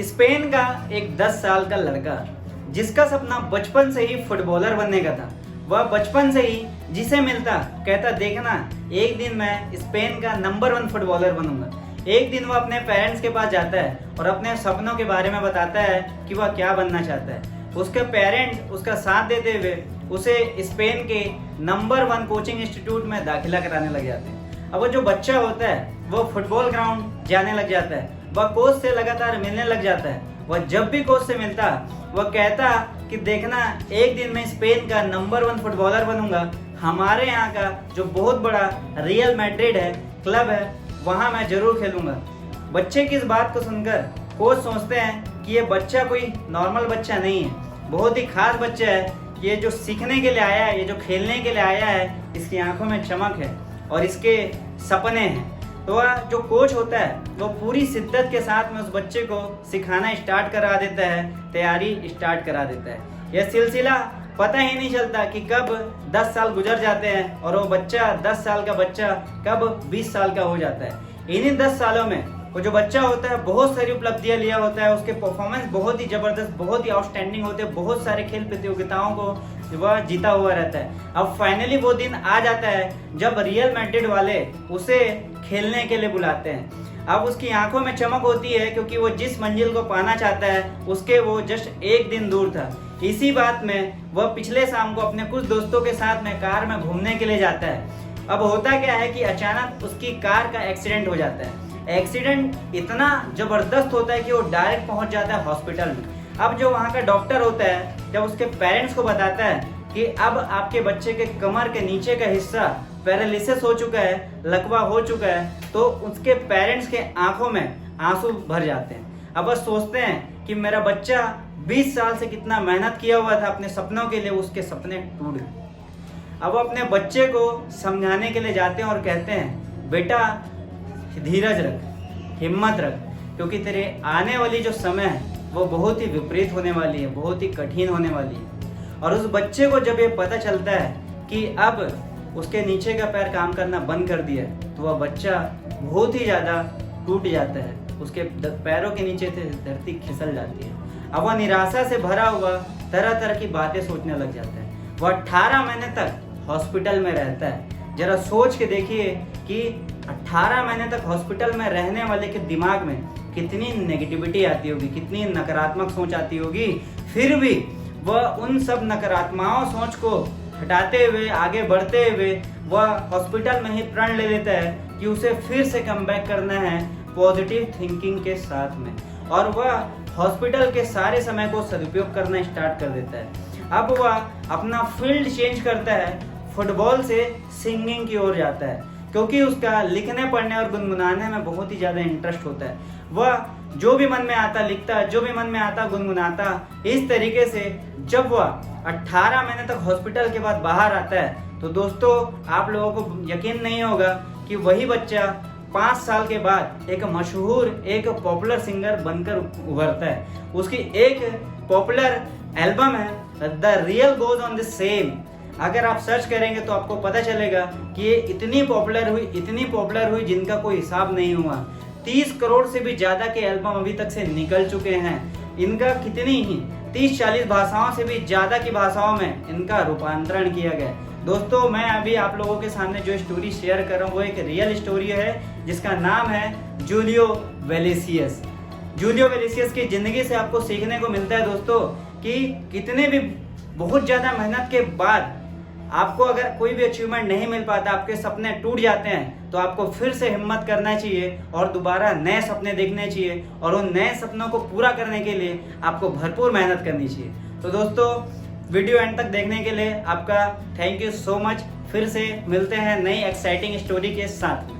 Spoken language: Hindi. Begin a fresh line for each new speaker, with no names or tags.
स्पेन का एक 10 साल का लड़का जिसका सपना बचपन से ही फुटबॉलर बनने का था, वह बचपन से ही जिसे मिलता कहता देखना एक दिन मैं स्पेन का नंबर 1 फुटबॉलर बनूंगा। एक दिन वह अपने पेरेंट्स के पास जाता है और अपने सपनों के बारे में बताता है कि वह क्या बनना चाहता है। उसके पेरेंट्स उसका साथ देते हुए उसे स्पेन के नंबर 1 कोचिंग इंस्टीट्यूट में दाखिला कराने लग जाते हैं। अब वो जो बच्चा होता है वो फुटबॉल ग्राउंड जाने लग जाता है, वह कोच से लगातार मिलने लग जाता है। वह जब भी कोच से मिलता वह कहता कि देखना एक दिन मैं स्पेन का नंबर 1 फुटबॉलर बनूंगा। हमारे यहाँ का जो बहुत बड़ा रियल मैड्रिड है क्लब है, वहाँ मैं जरूर खेलूंगा। बच्चे की इस बात को सुनकर कोच सोचते हैं कि ये बच्चा कोई नॉर्मल बच्चा नहीं है, बहुत ही खास बच्चा है। ये जो सीखने के लिए आया है, ये जो खेलने के लिए आया है, इसकी आंखों में चमक है और इसके सपने हैं। तो वह जो कोच होता है वो पूरी शिद्दत के साथ में उस बच्चे को सिखाना स्टार्ट करा देता है, तैयारी स्टार्ट करा देता है। यह सिलसिला पता ही नहीं चलता कि कब 10 साल गुजर जाते हैं और वो बच्चा 10 साल का बच्चा कब 20 साल का हो जाता है। इन्हीं 10 सालों में वो जो बच्चा होता है बहुत सारी उपलब्धियां लिया होता है, उसके परफॉर्मेंस बहुत ही जबरदस्त, बहुत ही आउटस्टैंडिंग होते हैं, बहुत सारे खेल प्रतियोगिताओं को वह जीता हुआ रहता है। अब फाइनली वो दिन आ जाता है जब रियल मैड्रिड वाले उसे खेलने के लिए बुलाते हैं। अब उसकी आंखों में चमक होती है क्योंकि वो जिस मंजिल को पाना चाहता है उसके वो जस्ट एक दिन दूर था। इसी बात में वह पिछले शाम को अपने कुछ दोस्तों के साथ में कार में घूमने के लिए जाता है। अब होता क्या है कि अचानक उसकी कार का एक्सीडेंट हो जाता है। एक्सीडेंट इतना जबरदस्त होता है कि वो डायरेक्ट पहुंच जाता है हॉस्पिटल में। अब जो वहाँ का डॉक्टर होता है जब उसके पेरेंट्स को बताता है कि अब आपके बच्चे के कमर के नीचे का हिस्सा पैरालिसिस हो चुका है, लकवा हो चुका है, तो उसके पेरेंट्स के आंखों में आंसू भर जाते हैं। अब वह सोचते हैं कि मेरा बच्चा 20 साल से कितना मेहनत किया हुआ था अपने सपनों के लिए, उसके सपने टूट गए। अब वो अपने बच्चे को समझाने के लिए जाते हैं और कहते हैं बेटा धीरज रख, हिम्मत रख, क्योंकि तेरे आने वाली जो समय है वो बहुत ही विपरीत होने वाली है, बहुत ही कठिन होने वाली है। और उस बच्चे को जब ये पता चलता है कि अब उसके नीचे का पैर काम करना बंद कर दिया तो वह बच्चा बहुत ही ज़्यादा टूट जाता है, उसके पैरों के नीचे से धरती खिसल जाती है। अब वह निराशा से भरा हुआ तरह तरह की बातें सोचने लग जाता है। वह 18 महीने तक हॉस्पिटल में रहता है। जरा सोच के देखिए कि 18 महीने तक हॉस्पिटल में रहने वाले के दिमाग में कितनी नेगेटिविटी आती होगी, कितनी नकारात्मक सोच आती होगी। फिर भी वह उन सब नकारात्मक सोच को हटाते हुए आगे बढ़ते हुए वह हॉस्पिटल में ही प्रण ले लेता है कि उसे फिर से कमबैक करना है पॉजिटिव थिंकिंग के साथ में, और वह हॉस्पिटल के सारे समय को सदुपयोग करना स्टार्ट कर देता है। अब वह अपना फील्ड चेंज करता है, फुटबॉल से सिंगिंग की ओर जाता है क्योंकि उसका लिखने पढ़ने और गुनगुनाने में बहुत ही ज़्यादा इंटरेस्ट होता है। वह जो भी मन में आता लिखता, जो भी मन में आता गुनगुनाता। इस तरीके से जब वह 18 महीने तक हॉस्पिटल के बाद बाहर आता है तो दोस्तों आप लोगों को यकीन नहीं होगा कि वही बच्चा 5 साल के बाद एक मशहूर, एक पॉपुलर सिंगर बनकर उभरता है। उसकी एक पॉपुलर एल्बम है the real goes on the same. अगर आप सर्च करेंगे तो आपको पता चलेगा कि ये इतनी पॉपुलर हुई जिनका कोई हिसाब नहीं हुआ। 30 करोड़ से भी ज़्यादा के एल्बम अभी तक से निकल चुके हैं। इनका कितनी ही 30-40 भाषाओं से भी ज़्यादा की भाषाओं में इनका रूपांतरण किया गया। दोस्तों मैं अभी आप लोगों के सामने जो स्टोरी शेयर कर रहा हूँ वो एक रियल स्टोरी है जिसका नाम है जूलियो वेलेसियस। जूलियो वेलेसियस की ज़िंदगी से आपको सीखने को मिलता है दोस्तों कि कितने भी बहुत ज़्यादा मेहनत के बाद आपको अगर कोई भी अचीवमेंट नहीं मिल पाता, आपके सपने टूट जाते हैं, तो आपको फिर से हिम्मत करना चाहिए और दोबारा नए सपने देखने चाहिए और उन नए सपनों को पूरा करने के लिए आपको भरपूर मेहनत करनी चाहिए। तो दोस्तों वीडियो एंड तक देखने के लिए आपका थैंक यू सो मच। फिर से मिलते हैं नई एक्साइटिंग स्टोरी के साथ।